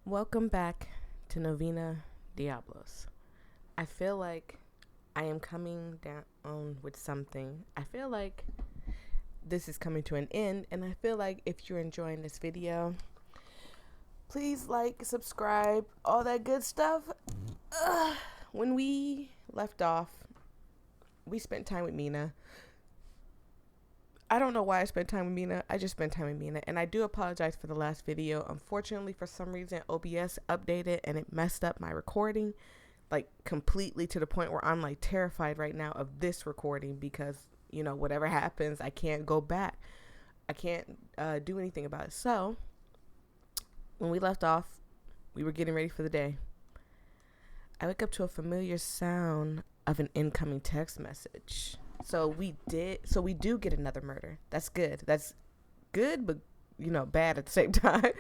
Welcome back to Novena Diabolos. I feel like I am coming down with something. I feel like this is coming to an end, and I feel like if you're enjoying this video, please like, subscribe, all that good stuff. When we left off, we spent time with Mina. I don't know why I spent time with Mina. I just spent time with Mina. And I do apologize for the last video. Unfortunately, for some reason, OBS updated and it messed up my recording. Like, completely, to the point where I'm, like, terrified right now of this recording. Because, you know, whatever happens, I can't go back. I can't do anything about it. So, when we left off, we were getting ready for the day. I wake up to a familiar sound of an incoming text message. So we do get another murder. That's good. That's good, but, you know, bad at the same time.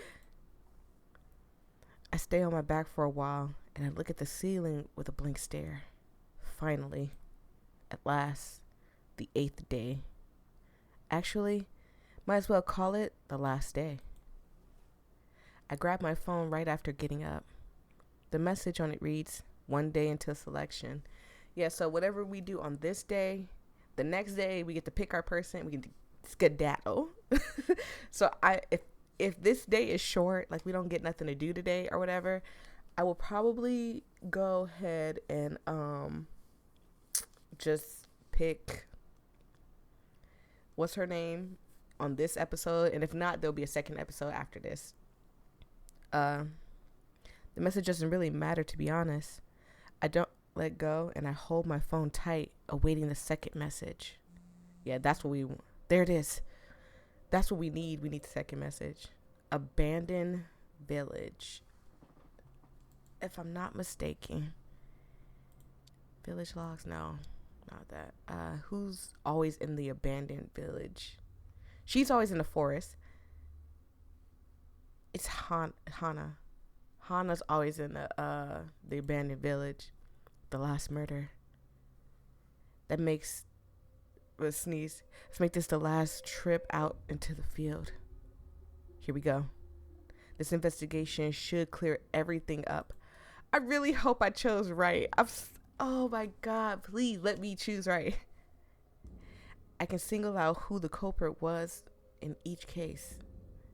I stay on my back for a while, and I look at the ceiling with a blank stare. Finally, at last, the 8th day. Actually, might as well call it the last day. I grab my phone right after getting up. The message on it reads, "1 day until selection." Yeah, so whatever we do on this day, the next day we get to pick our person. We can skedaddle. So if this day is short, like we don't get nothing to do today or whatever, I will probably go ahead and just pick what's her name on this episode, and if not, there'll be a second episode after this. The message doesn't really matter, to be honest. I don't let go, and I hold my phone tight, awaiting the second message. Yeah, that's what we want. There it is. That's what we need. We need the second message. Abandoned village. If I'm not mistaken. Village logs? No, not that. Who's always in the abandoned village? She's always in the forest. It's Hana. Hana's always in the abandoned village. The last murder. That makes let's sneeze. Let's make this the last trip out into the field. Here we go. This investigation should clear everything up. I really hope I chose right. Oh my God, please let me choose right. I can single out who the culprit was in each case,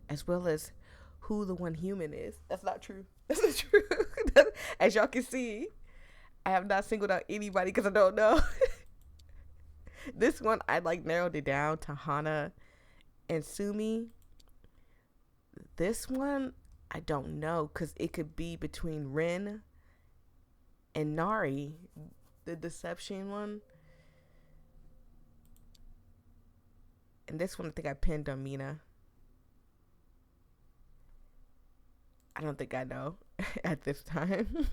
as well as who the one human is. That's not true. That's not true. As y'all can see, I have not singled out anybody because I don't know. This one, I narrowed it down to Hana and Sumi. This one, I don't know, because it could be between Rin and Nari, the deception one. And this one, I think I pinned on Mina. I don't think I know at this time.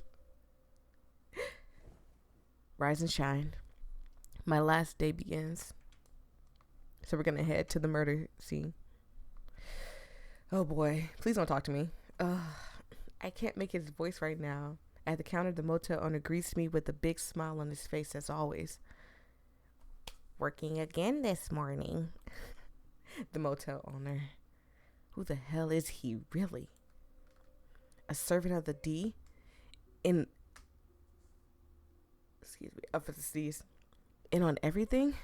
Rise and shine. My last day begins. So we're going to head to the murder scene. Oh boy. Please don't talk to me. I can't make his voice right now. At the counter, the motel owner greets me with a big smile on his face as always. Working again this morning. The motel owner. Who the hell is he really? A servant of the D? In on everything?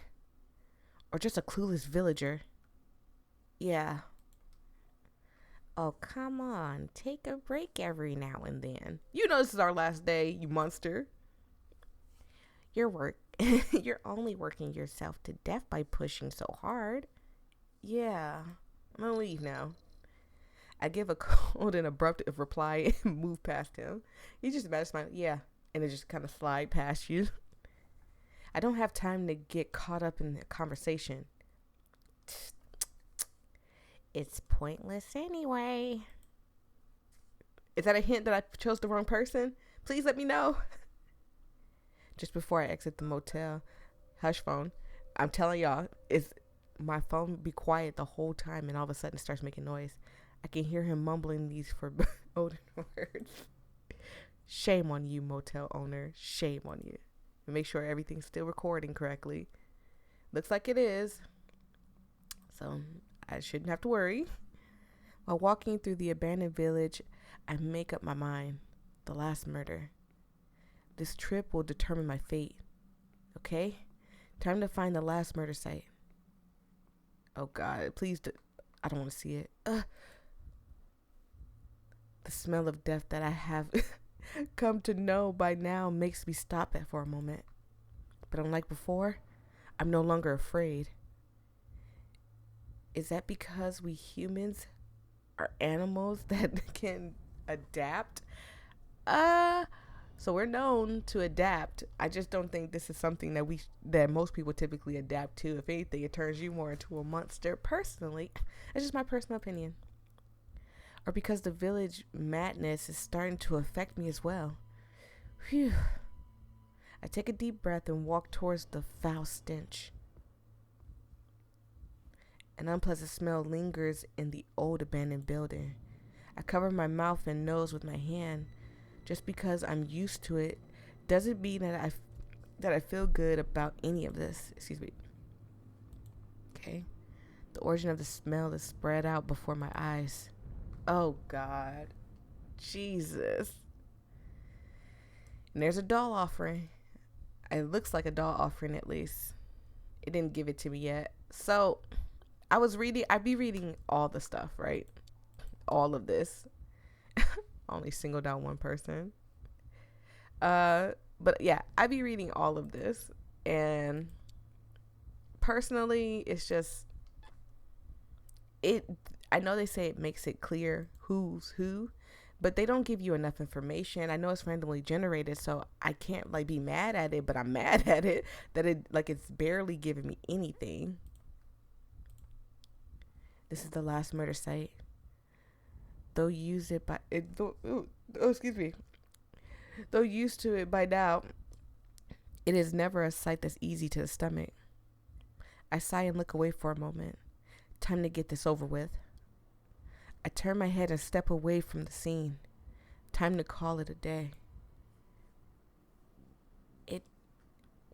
Or just a clueless villager? Yeah. Oh, come on. Take a break every now and then. You know this is our last day, you monster. You're only working yourself to death by pushing so hard. Yeah. I'm gonna leave now. I give a cold and abrupt reply and move past him. He just about to smile. Yeah. And it just kind of slide past you. I don't have time to get caught up in the conversation. It's pointless anyway. Is that a hint that I chose the wrong person? Please let me know. Just before I exit the motel, hush phone. I'm telling y'all, my phone be quiet the whole time, and all of a sudden it starts making noise. I can hear him mumbling these forbidden words. Shame on you, motel owner. Shame on you. And make sure everything's still recording correctly. Looks like it is. So I shouldn't have to worry. While walking through the abandoned village, I make up my mind. The last murder. This trip will determine my fate. Okay? Time to find the last murder site. Oh God, please I don't want to see it. The smell of death that I have come to know by now makes me stop it for a moment. But unlike before, I'm no longer afraid. Is that because we humans are animals that can adapt? So we're known to adapt. I just don't think this is something that most people typically adapt to. If anything, it turns you more into a monster. Personally, it's just my personal opinion. Or because the village madness is starting to affect me as well. Phew. I take a deep breath and walk towards the foul stench. An unpleasant smell lingers in the old abandoned building. I cover my mouth and nose with my hand. Just because I'm used to it doesn't mean that I feel good about any of this. Excuse me. Okay. The origin of the smell is spread out before my eyes. Oh God. Jesus. And there's a doll offering. It looks like a doll offering at least. It didn't give it to me yet. So I'd be reading all the stuff, right? All of this. Only singled out one person. But yeah, I'd be reading all of this. And personally, it's just I know they say it makes it clear who's who, but they don't give you enough information. I know it's randomly generated, so I can't be mad at it, but I'm mad at it that it's barely giving me anything. This is the last murder site. Though used to it by now, it is never a sight that's easy to the stomach. I sigh and look away for a moment. Time to get this over with. I turn my head and step away from the scene. Time to call it a day.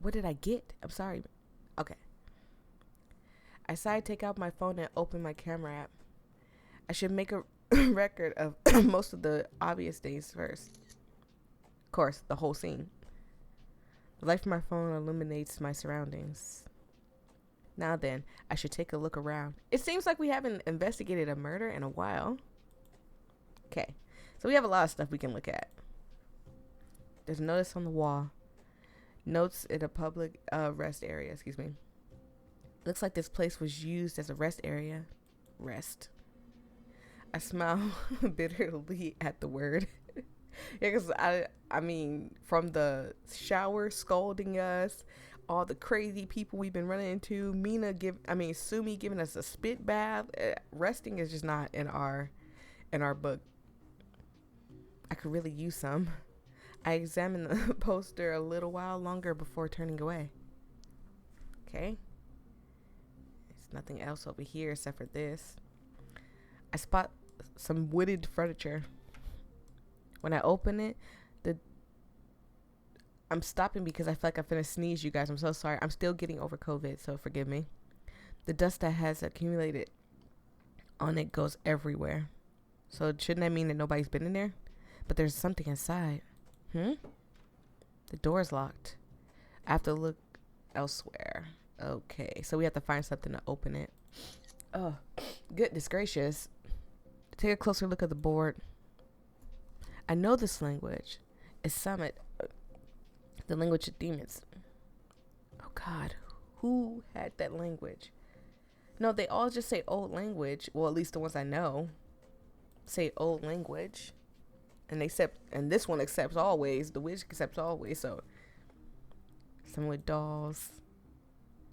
What did I get? I'm sorry. Okay. I sigh, take out my phone, and open my camera app. I should make a record of most of the obvious things first. Of course, the whole scene. The light from my phone illuminates my surroundings. Now then, I should take a look around. It seems like we haven't investigated a murder in a while. Okay, so we have a lot of stuff we can look at. There's a notice on the wall. Notes in a public rest area, excuse me. Looks like this place was used as a rest area. Rest. I smile bitterly at the word. Yeah, because I mean, from the shower scolding us, all the crazy people we've been running into, Sumi giving us a spit bath. Resting is just not in our book. I could really use some. I examine the poster a little while longer before turning away. Okay. There's nothing else over here except for this. I spot some wooded furniture. When I open it, I'm stopping because I feel like I'm finna sneeze, you guys. I'm so sorry. I'm still getting over COVID, so forgive me. The dust that has accumulated on it goes everywhere. So shouldn't that mean that nobody's been in there? But there's something inside. The door's locked. I have to look elsewhere. Okay, so we have to find something to open it. Oh, goodness gracious. Take a closer look at the board. I know this language. It's Summit. The language of demons. Oh God, who had that language? No, they all just say old language. Well, at least the ones I know say old language, and this one accepts always. The witch accepts always. So, some with dolls.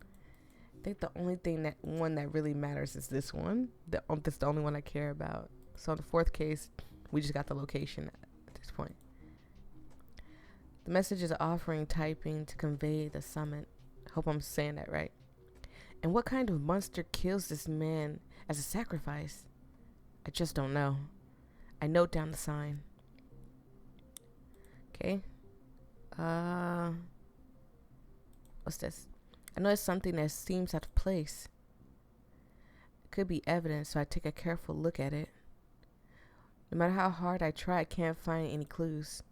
I think the only one that really matters is this one. That's the only one I care about. So in the fourth case, we just got the location at this point. The message is offering typing to convey the summit. Hope I'm saying that right. And what kind of monster kills this man as a sacrifice? I just don't know. I note down the sign. Okay. What's this? I noticed something that seems out of place. It could be evidence, so I take a careful look at it. No matter how hard I try, I can't find any clues.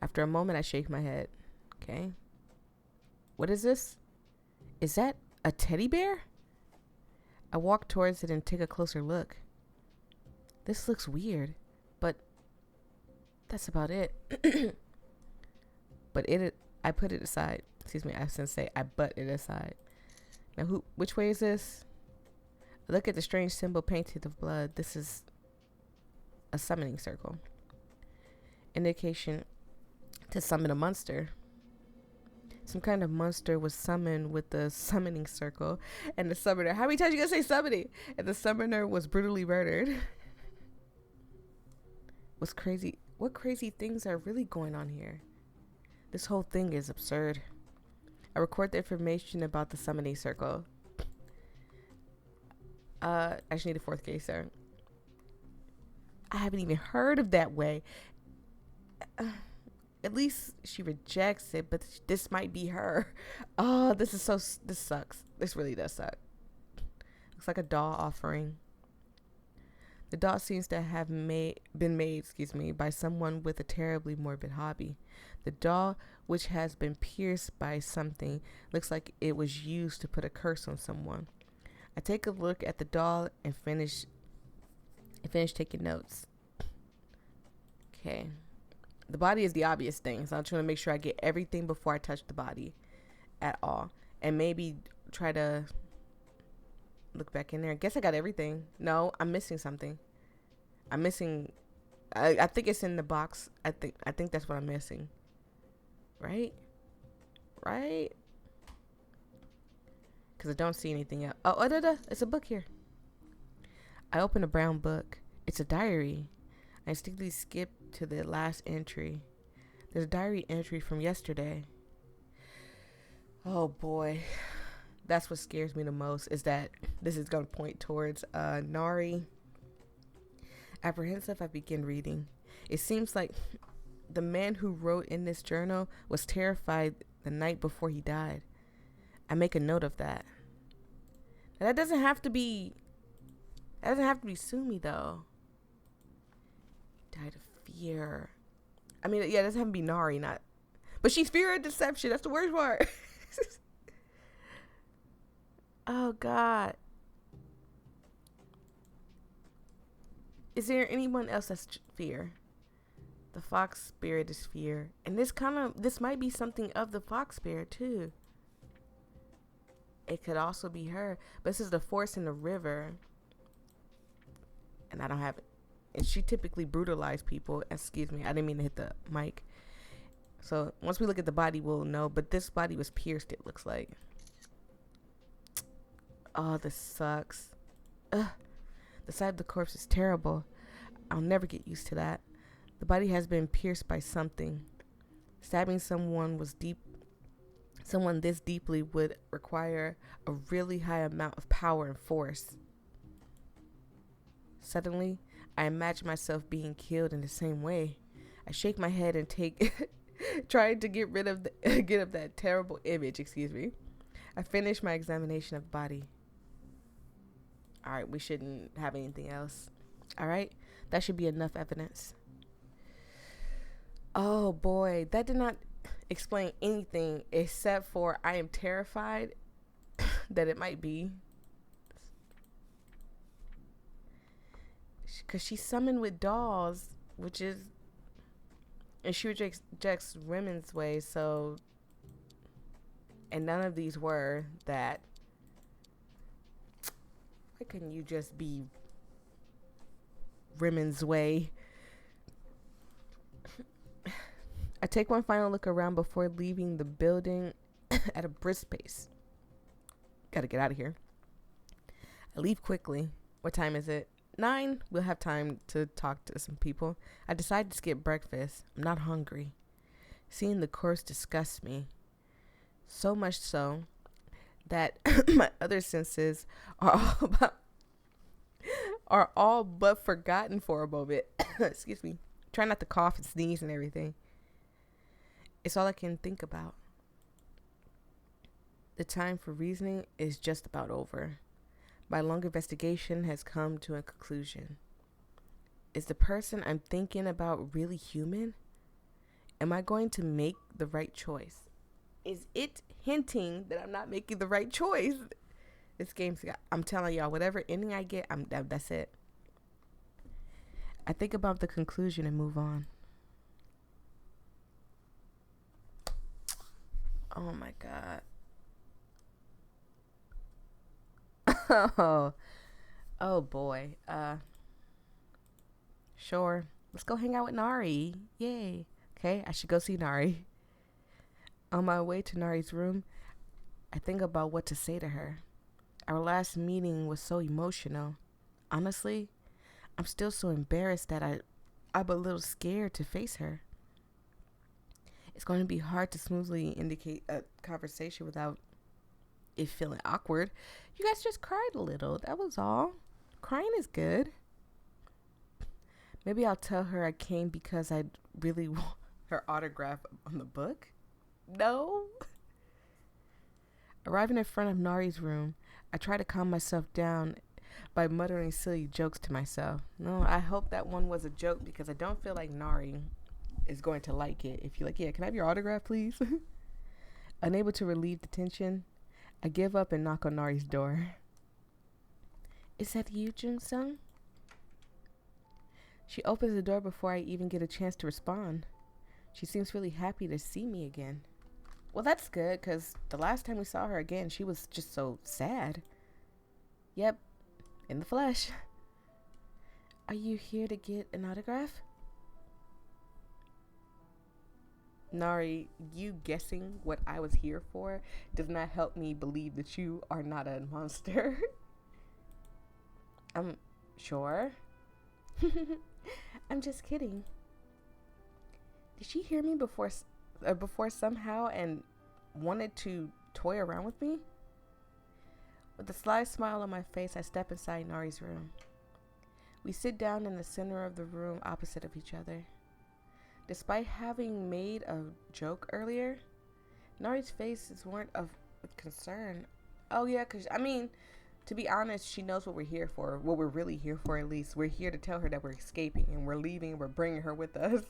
After a moment, I shake my head. Okay. What is this? Is that a teddy bear? I walk towards it and take a closer look. This looks weird, but that's about it. I put it aside. Excuse me, I was gonna say I butt it aside. Now, which way is this? Look at the strange symbol painted with blood. This is a summoning circle. Indication to summon a monster. Some kind of monster was summoned with the summoning circle, and the summoner. How many times you gonna say summoning? And the summoner was brutally murdered. What's crazy? What crazy things are really going on here? This whole thing is absurd. I record the information about the summoning circle. I just need a fourth case, sir. I haven't even heard of that way. At least she rejects it, but this might be her. Oh, this sucks. This really does suck. Looks like a doll offering. The doll seems to have been made by someone with a terribly morbid hobby. The doll, which has been pierced by something, looks like it was used to put a curse on someone. I take a look at the doll and finish taking notes. Okay. The body is the obvious thing, so I'm trying to make sure I get everything before I touch the body at all. And maybe try to look back in there. I guess I got everything. No, I'm missing something. I think it's in the box. I think that's what I'm missing. Right? Because I don't see anything else. Oh, it's a book here. I open a brown book. It's a diary. I instinctively skip to the last entry. There's a diary entry from yesterday. Oh boy. That's what scares me the most, is that this is going to point towards Nari. Apprehensive, I begin reading. It seems like the man who wrote in this journal was terrified the night before he died. I make a note of that. Now, that doesn't have to be Sumi, though. Died of fear. I mean, yeah, it doesn't have to be Nari, not. But she's fear and deception. That's the worst part. Oh, God. Is there anyone else that's fear? The fox spirit is fear. And this might be something of the fox spirit, too. It could also be her. But this is the force in the river. And I don't have it. And she typically brutalized people. Excuse me, I didn't mean to hit the mic. So once we look at the body, we'll know. But this body was pierced, it looks like. Oh, this sucks. Ugh. The side of the corpse is terrible. I'll never get used to that. The body has been pierced by something. Stabbing someone this deeply would require a really high amount of power and force. Suddenly, I imagine myself being killed in the same way. I shake my head and trying to get rid of that terrible image. Excuse me. I finish my examination of the body. All right, we shouldn't have anything else. All right, that should be enough evidence. Oh boy, that did not explain anything except for I am terrified that it might be. Because she's summoned with dolls, and she rejects women's ways, so, and none of these were that. Why couldn't you just be women's way? I take one final look around before leaving the building at a brisk pace. Gotta get out of here. I leave quickly. What time is it? 9. We'll have time to talk to some people. I decide to skip breakfast. I'm not hungry. Seeing the corpse disgusts me. So much so that my other senses are all but forgotten for a moment. Excuse me. Try not to cough and sneeze and everything. It's all I can think about. The time for reasoning is just about over. My long investigation has come to a conclusion. Is the person I'm thinking about really human? Am I going to make the right choice? Is it hinting that I'm not making the right choice? This game's got, I'm telling y'all, whatever ending I get, that's it. I think about the conclusion and move on. Oh my God. Oh boy. Sure. Let's go hang out with Nari. Yay. Okay, I should go see Nari. On my way to Nari's room, I think about what to say to her. Our last meeting was so emotional. Honestly, I'm still so embarrassed that I'm a little scared to face her. It's going to be hard to smoothly indicate a conversation without it feeling awkward. You guys just cried a little. That was all. Crying is good. Maybe I'll tell her I came because I really want her autograph on the book. No. Arriving in front of Nari's room, I try to calm myself down by muttering silly jokes to myself. No, I hope that one was a joke because I don't feel like Nari is going to like it. If you're like, yeah, can I have your autograph, please? Unable to relieve the tension, I give up and knock on Nari's door. Is that you, Jun-sung? She opens the door before I even get a chance to respond. She seems really happy to see me again. Well, that's good, because the last time we saw her again, she was just so sad. Yep, in the flesh. Are you here to get an autograph? Nari, you guessing what I was here for does not help me believe that you are not a monster. Sure. I'm just kidding. Did she hear me before somehow and wanted to toy around with me? With a sly smile on my face, I step inside Nari's room. We sit down in the center of the room opposite of each other. Despite having made a joke earlier, Nari's faces weren't of concern. Oh yeah, to be honest, she knows what we're here for. What we're really here for, at least. We're here to tell her that we're escaping and we're leaving and we're bringing her with us.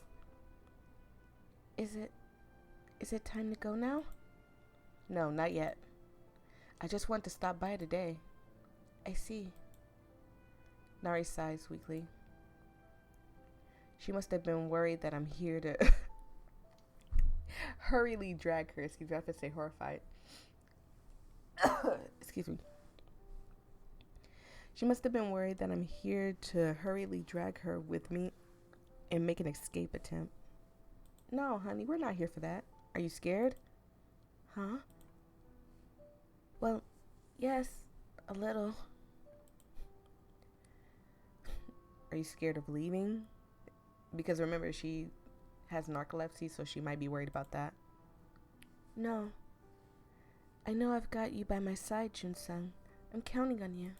Is it time to go now? No, not yet. I just want to stop by today. I see. Nari sighs weakly. She must have been worried that I'm here to hurriedly drag her. Excuse me, I have to say horrified. Excuse me. She must have been worried that I'm here to hurriedly drag her with me and make an escape attempt. No, honey, we're not here for that. Are you scared? Huh? Well, yes, a little. Are you scared of leaving? Because remember, she has narcolepsy, so she might be worried about that. No. I know I've got you by my side, Jun-sung. I'm counting on you.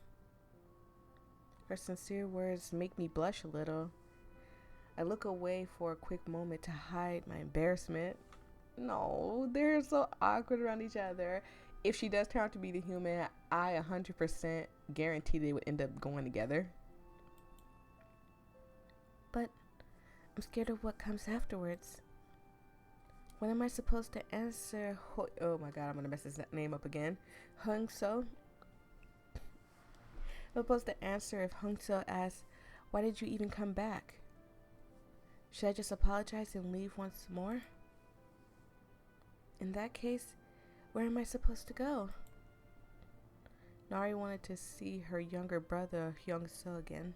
Her sincere words make me blush a little. I look away for a quick moment to hide my embarrassment. No, they're so awkward around each other. If she does turn out to be the human, I 100% guarantee they would end up going together. But I'm scared of what comes afterwards. When am I supposed to answer? Oh my god, I'm gonna mess his name up again. Hung-so. I'm supposed to answer if Hung-so asks, why did you even come back? Should I just apologize and leave once more? In that case, where am I supposed to go? Nari wanted to see her younger brother, Hyung-so, again.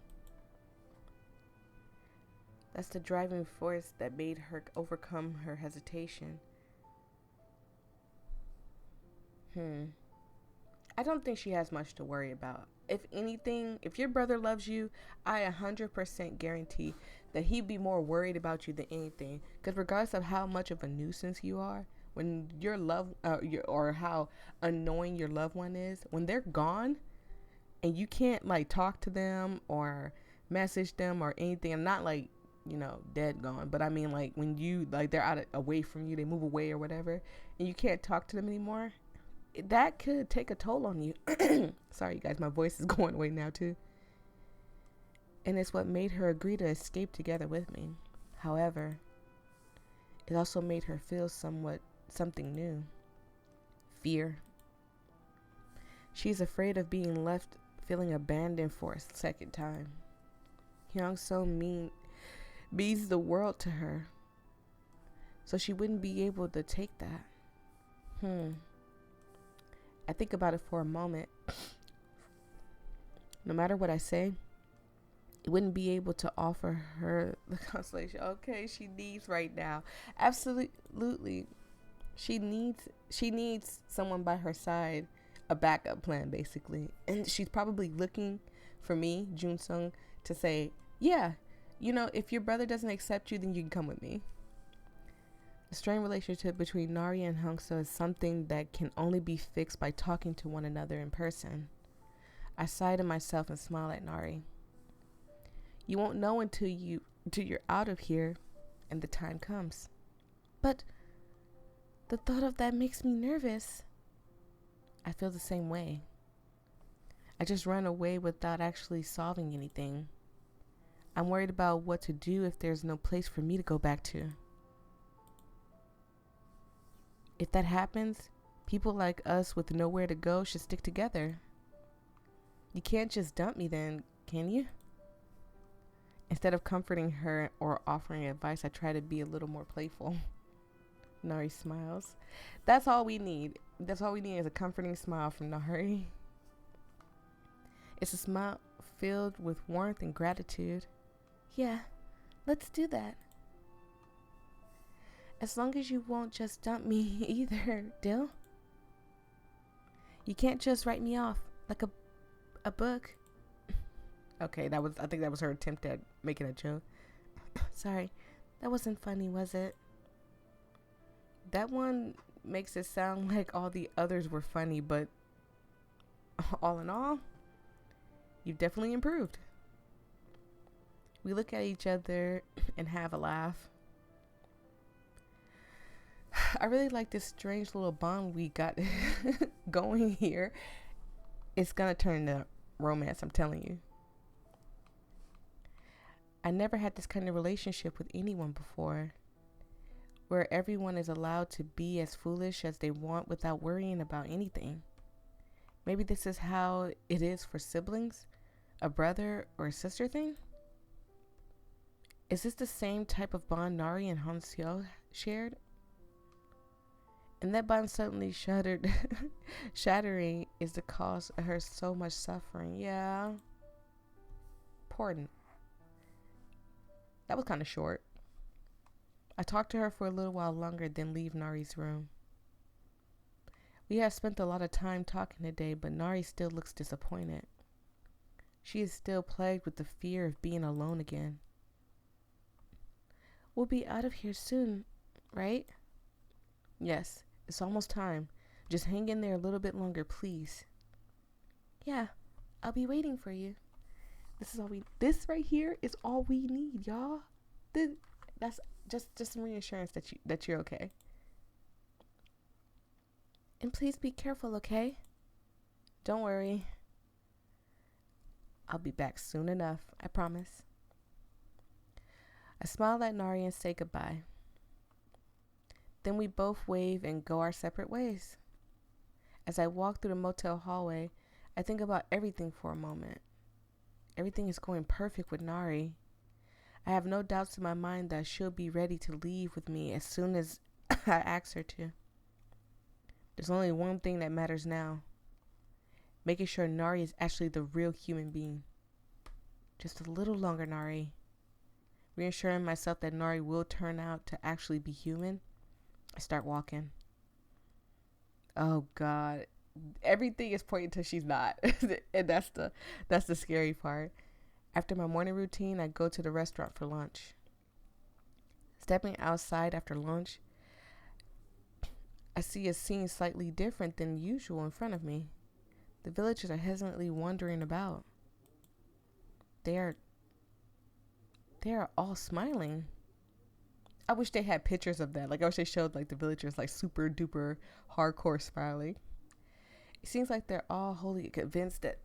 That's the driving force that made her overcome her hesitation. I don't think she has much to worry about. If anything, if your brother loves you, I 100% guarantee that he'd be more worried about you than anything. Because regardless of how much of a nuisance you are, when your or how annoying your loved one is, when they're gone and you can't like talk to them or message them or anything, I'm not like, dead gone, but I mean like when you like they're away from you, they move away or whatever, and you can't talk to them anymore, that could take a toll on you. Sorry, you guys, my voice is going away now too. and it's what made her agree to escape together with me. However, it also made her feel something new. Fear. She's afraid of being left feeling abandoned for a second time. Hyung So means the world to her, so she wouldn't be able to take that. I think about it for a moment. No matter what I say, it wouldn't be able to offer her the consolation, okay, she needs right now. Absolutely. She needs someone by her side, a backup plan basically. And she's probably looking for me, Jun Sung, to say, yeah, if your brother doesn't accept you, then you can come with me. The strained relationship between Nari and Hongso is something that can only be fixed by talking to one another in person. I sigh to myself and smile at Nari. You won't know until you're out of here and the time comes. But the thought of that makes me nervous. I feel the same way. I just run away without actually solving anything. I'm worried about what to do if there's no place for me to go back to. If that happens, people like us with nowhere to go should stick together. You can't just dump me then, can you? Instead of comforting her or offering advice, I try to be a little more playful. Nari smiles. That's all we need. That's all we need is a comforting smile from Nari. It's a smile filled with warmth and gratitude. Yeah, let's do that. As long as you won't just dump me either, Dill. You can't just write me off like a book. Okay, I think that was her attempt at making a joke. Sorry, that wasn't funny, was it? That one makes it sound like all the others were funny, but all in all, you've definitely improved. We look at each other and have a laugh. I really like this strange little bond we got going here. It's gonna turn into romance, I'm telling you. I never had this kind of relationship with anyone before, where everyone is allowed to be as foolish as they want without worrying about anything. Maybe this is how it is for siblings, a brother or a sister thing? Is this the same type of bond Nari and Hanseo shared? And that bond suddenly shattering is the cause of her so much suffering. Yeah. Important. That was kind of short. I talked to her for a little while longer, then leave Nari's room. We have spent a lot of time talking today, but Nari still looks disappointed. She is still plagued with the fear of being alone again. We'll be out of here soon, right? Yes, it's almost time. Just hang in there a little bit longer, please. Yeah, I'll be waiting for you. This right here is all we need, y'all. That's just some reassurance that you're okay. And please be careful, okay? Don't worry. I'll be back soon enough, I promise. I smile at Nari and say goodbye. Then we both wave and go our separate ways. As I walk through the motel hallway, I think about everything for a moment. Everything is going perfect with Nari. I have no doubts in my mind that she'll be ready to leave with me as soon as I ask her to. There's only one thing that matters now. Making sure Nari is actually the real human being. Just a little longer, Nari. Reassuring myself that Nari will turn out to actually be human, I start walking. Oh God. Everything is pointing to she's not. And that's the scary part. After my morning routine, I go to the restaurant for lunch. Stepping outside after lunch, I see a scene slightly different than usual in front of me. The villagers are hesitantly wandering about. They are all smiling. I wish they had pictures of that. Like, I wish they showed like the villagers like super duper hardcore smiling. It seems like they're all wholly convinced that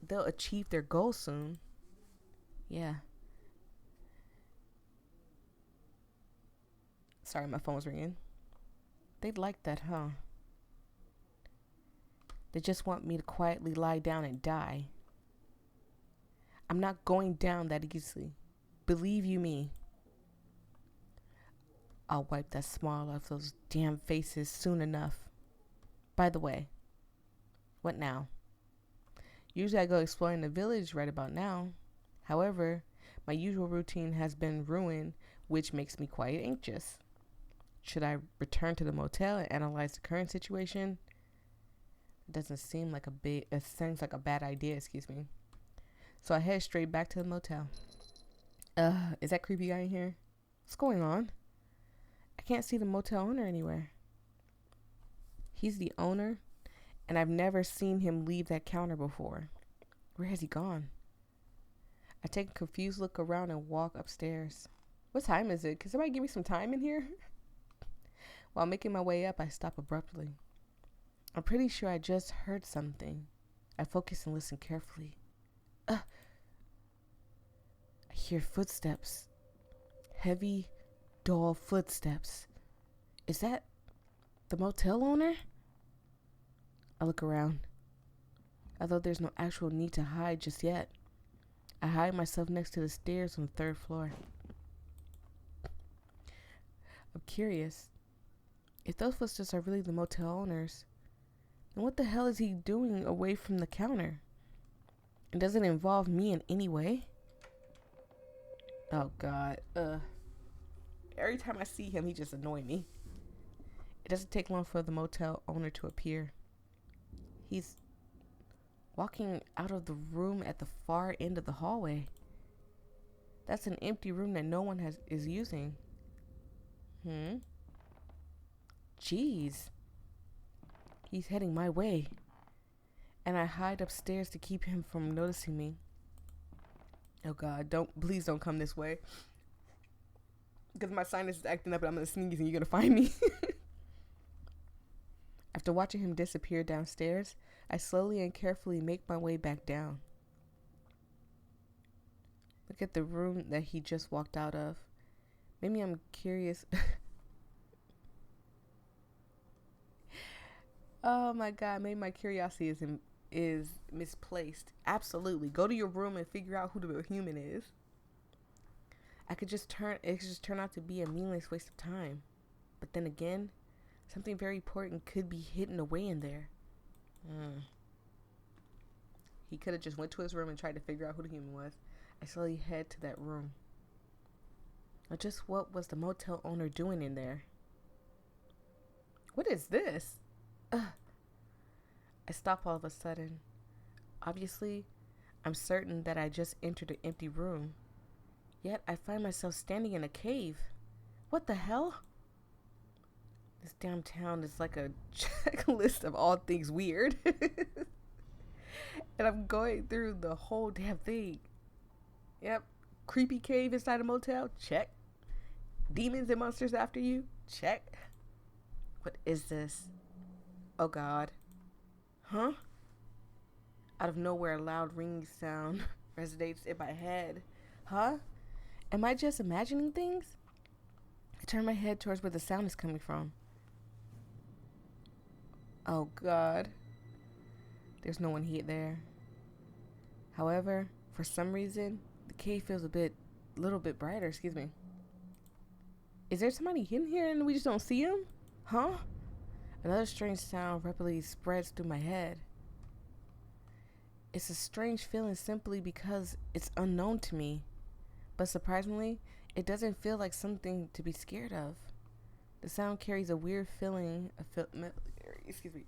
they'll achieve their goal soon. Yeah. Sorry, my phone was ringing. They'd like that, huh? They just want me to quietly lie down and die. I'm not going down that easily. Believe you me. I'll wipe that smile off those damn faces soon enough. By the way, what now? Usually I go exploring the village right about now. However, my usual routine has been ruined, which makes me quite anxious. Should I return to the motel and analyze the current situation? It doesn't seem like it seems like a bad idea, excuse me. So I head straight back to the motel. Is that creepy guy in here? What's going on? I can't see the motel owner anywhere. He's the owner, and I've never seen him leave that counter before. Where has he gone? I take a confused look around and walk upstairs. What time is it? Can somebody give me some time in here? While making my way up, I stop abruptly. I'm pretty sure I just heard something. I focus and listen carefully. I hear footsteps. Heavy, dull footsteps. Is that the motel owner? I look around. Although there's no actual need to hide just yet, I hide myself next to the stairs on the third floor. I'm curious. If those footsteps are really the motel owners, then what the hell is he doing away from the counter? And does it involve me in any way? Oh God. Every time I see him, he just annoys me. It doesn't take long for the motel owner to appear. He's walking out of the room at the far end of the hallway. That's an empty room that no one is using. Jeez. He's heading my way. And I hide upstairs to keep him from noticing me. Oh God, please don't come this way. Because my sinus is acting up and I'm gonna sneeze and you're gonna find me. After watching him disappear downstairs, I slowly and carefully make my way back down. Look at the room that he just walked out of. Maybe I'm curious. Oh my God, maybe my curiosity is misplaced. Absolutely. Go to your room and figure out who the human is. It could just turn out to be a meaningless waste of time. But then again, something very important could be hidden away in there. He could have just went to his room and tried to figure out who the human was. I slowly head to that room. Now, just what was the motel owner doing in there? What is this? I stop all of a sudden. Obviously, I'm certain that I just entered an empty room. Yet I find myself standing in a cave. What the hell? This damn town is like a checklist of all things weird. And I'm going through the whole damn thing. Yep. Creepy cave inside a motel? Check. Demons and monsters after you? Check. What is this? Oh God. Huh? Out of nowhere, a loud ringing sound resonates in my head. Huh? Am I just imagining things? I turn my head towards where the sound is coming from. Oh God. There's no one here there. However, for some reason, the cave feels a little bit brighter, excuse me. Is there somebody hidden here and we just don't see him? Huh? Another strange sound rapidly spreads through my head. It's a strange feeling simply because it's unknown to me. But surprisingly, it doesn't feel like something to be scared of. The sound carries a weird feeling excuse me.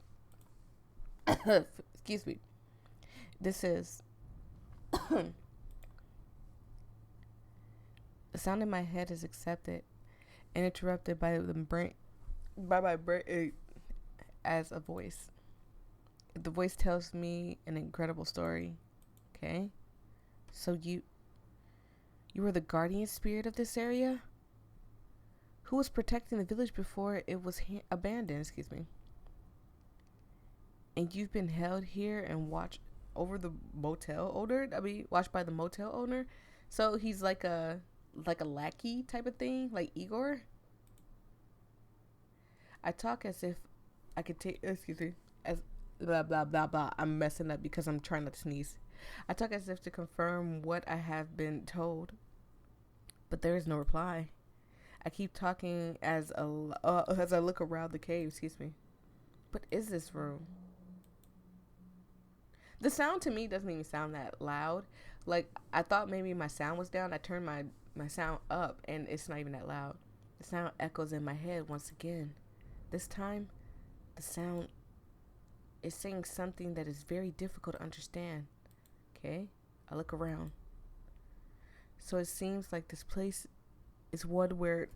Excuse me. This is the sound in my head is accepted and interrupted by my brain as a voice. The voice tells me an incredible story. Okay? So you were the guardian spirit of this area? Who was protecting the village before it was abandoned, excuse me. And you've been held here and watched by the motel owner So he's like a lackey type of thing, like Igor. I talk as if I could take. Excuse me. As blah blah blah blah. I'm messing up because I'm trying not to sneeze. I talk as if to confirm what I have been told, but there is no reply. I keep talking as I look around the cave. Excuse me. What is this room? The sound to me doesn't even sound that loud. Like, I thought maybe my sound was down. I turned my sound up, and it's not even that loud. The sound echoes in my head once again. This time, the sound is saying something that is very difficult to understand. Okay? I look around. So it seems like this place is one where,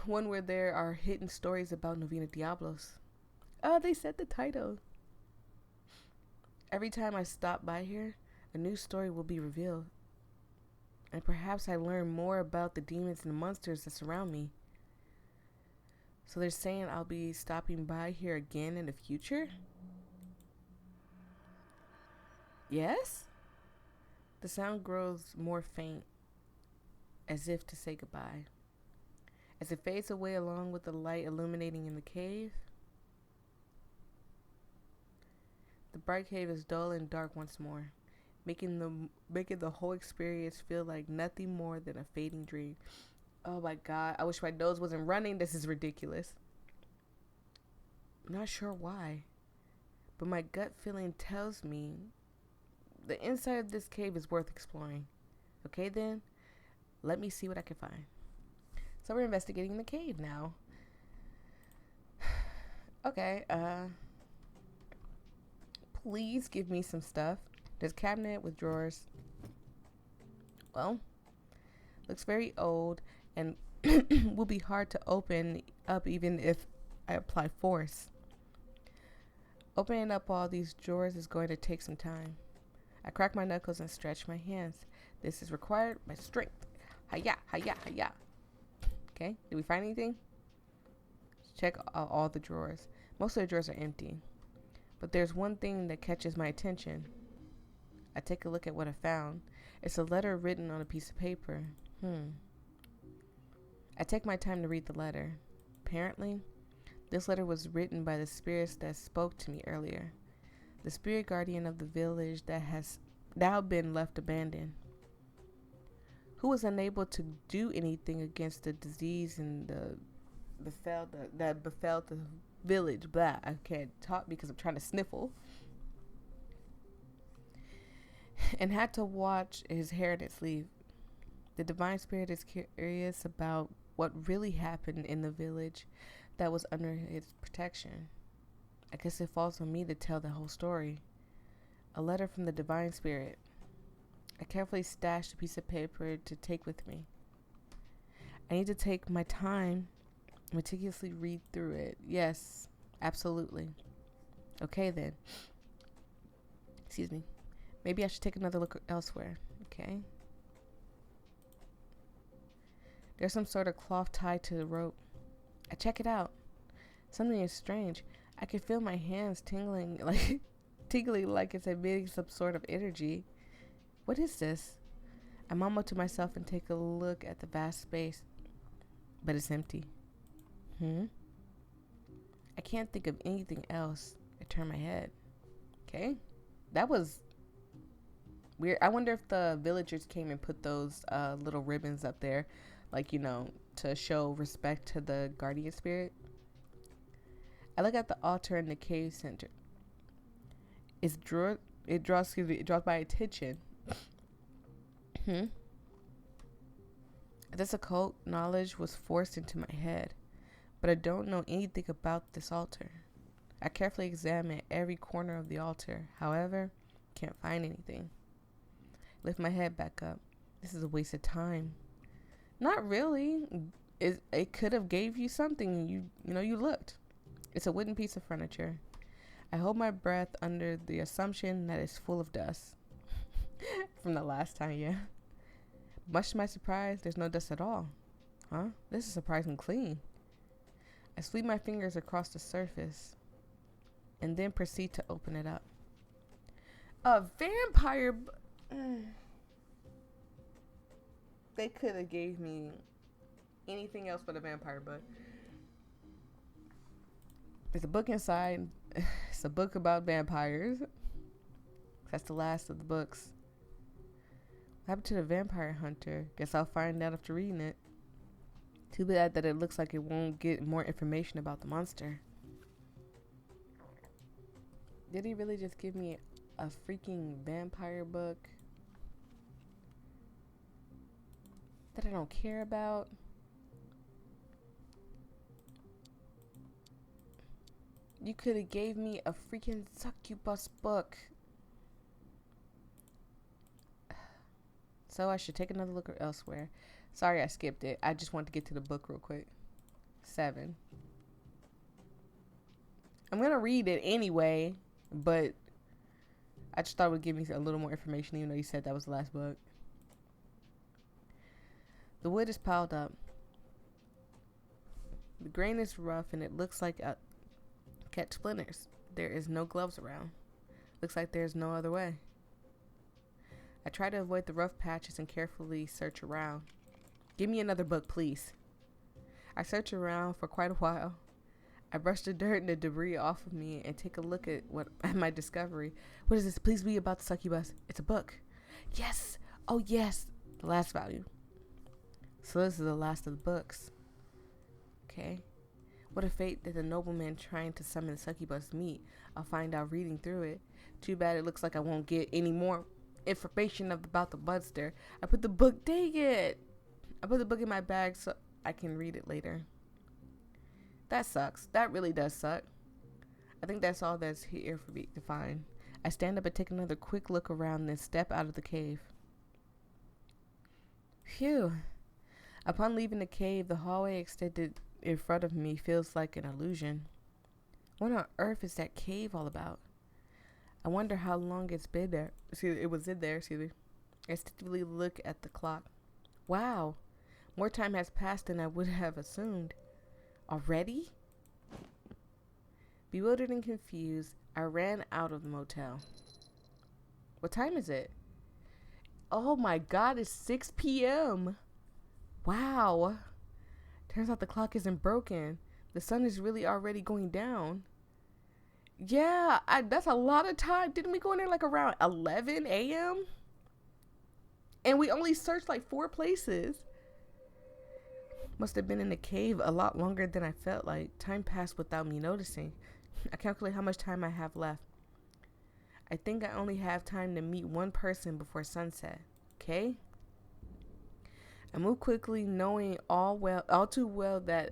one where there are hidden stories about Novena Diabolos. Oh, they said the title. Every time I stop by here, a new story will be revealed. And perhaps I learn more about the demons and the monsters that surround me. So they're saying I'll be stopping by here again in the future? Yes? The sound grows more faint, as if to say goodbye. As it fades away along with the light illuminating in the cave, the bright cave is dull and dark once more, making the whole experience feel like nothing more than a fading dream. Oh my god, I wish my nose wasn't running. This is ridiculous. I'm not sure why, but my gut feeling tells me the inside of this cave is worth exploring. Okay then, let me see what I can find. So we're investigating the cave now. Okay, please give me some stuff. There's a cabinet with drawers. Well, looks very old and will be hard to open up even if I apply force. Opening up all these drawers is going to take some time. I crack my knuckles and stretch my hands. This is required by strength. Hiya, hiya, hiya. Okay, did we find anything? Check all the drawers. Most of the drawers are empty. But there's one thing that catches my attention. I take a look at what I found. It's a letter written on a piece of paper. I take my time to read the letter. Apparently, this letter was written by the spirits that spoke to me earlier. The spirit guardian of the village that has now been left abandoned. Who was unable to do anything against the disease and that befell the village. Blah, I can't talk because I'm trying to sniffle. And had to watch his hair and its leave. The divine spirit is curious about what really happened in the village that was under his protection. I guess it falls on me to tell the whole story. A letter from the divine spirit. I carefully stashed a piece of paper to take with me. I need to take my time, meticulously read through it. Yes, absolutely. Okay then. Excuse me. Maybe I should take another look elsewhere. Okay. There's some sort of cloth tied to the rope. I check it out. Something is strange. I can feel my hands tingling like it's emitting some sort of energy. What is this? I mumble to myself and take a look at the vast space. But it's empty. I can't think of anything else. I turn my head. Okay. That was weird. I wonder if the villagers came and put those little ribbons up there, like, to show respect to the guardian spirit. I look at the altar in the cave center. It draws my attention. This occult knowledge was forced into my head, but I don't know anything about this altar. I carefully examine every corner of the altar. However, can't find anything. Lift my head back up. This is a waste of time. Not really. It could have gave you something. You looked. It's a wooden piece of furniture. I hold my breath under the assumption that it's full of dust. From the last time, yeah. Much to my surprise, there's no dust at all. Huh? This is surprisingly clean. I sweep my fingers across the surface and then proceed to open it up. A vampire... They could have gave me anything else but a vampire book. There's a book inside. It's a book about vampires. That's the last of the books. What happened to the vampire hunter? Guess I'll find out after reading it. Too bad that it looks like it won't get more information about the monster. Did he really just give me a freaking vampire book that I don't care about? You could have gave me a freaking succubus book. So I should take another look elsewhere. Sorry I skipped it. I just wanted to get to the book real quick. 7. I'm going to read it anyway, but I just thought it would give me a little more information, even though you said that was the last book. The wood is piled up. The grain is rough and it looks like a catch splinters. There is no gloves around. Looks like there's no other way. I try to avoid the rough patches and carefully search around. Give me another book, please. I search around for quite a while. I brush the dirt and the debris off of me and take a look at my discovery. What is this? Please be about the succubus. It's a book. Yes. Oh, yes. The last volume. So this is the last of the books. Okay. What a fate that the nobleman trying to summon the succubus meet. I'll find out reading through it. Too bad it looks like I won't get any more information about the monster. I put the book, dang it. I put the book in my bag so I can read it later. That sucks. That really does suck. I think that's all that's here for me to find. I stand up and take another quick look around, then step out of the cave. Phew. Upon leaving the cave, the hallway extended in front of me feels like an illusion. What on earth is that cave all about? I wonder how long it's been there. It was in there. I instinctively look at the clock. Wow. More time has passed than I would have assumed. Already? Bewildered and confused, I ran out of the motel. What time is it? Oh my God, it's 6 p.m. Wow. Turns out the clock isn't broken. The sun is really already going down. Yeah, that's a lot of time. Didn't we go in there like around 11 a.m.? And we only searched like 4 places. Must have been in the cave a lot longer than I felt like. Time passed without me noticing. I calculate how much time I have left. I think I only have time to meet one person before sunset. Okay? I move quickly, knowing all too well that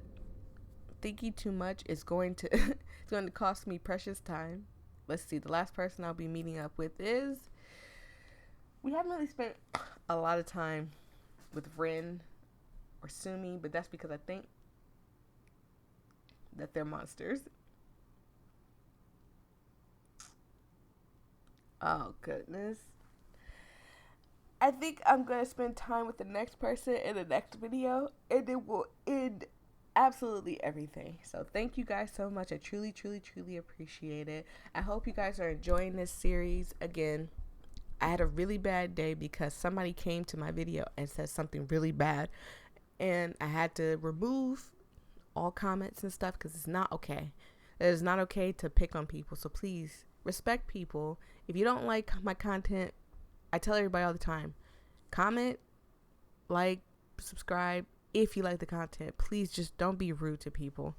thinking too much is going to it's going to cost me precious time. Let's see. The last person I'll be meeting up with is. We haven't really spent a lot of time with Ren or Sumi, but that's because I think that they're monsters. Oh, goodness. I think I'm going to spend time with the next person in the next video, and it will end absolutely everything. So thank you guys so much. I truly, truly, truly appreciate it. I hope you guys are enjoying this series. Again, I had a really bad day because somebody came to my video and said something really bad, and I had to remove all comments and stuff because it's not okay. It is not okay to pick on people. So please respect people. If you don't like my content, I tell everybody all the time, comment, like, subscribe if you like the content. Please just don't be rude to people.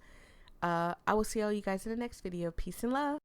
I will see all you guys in the next video. Peace and love.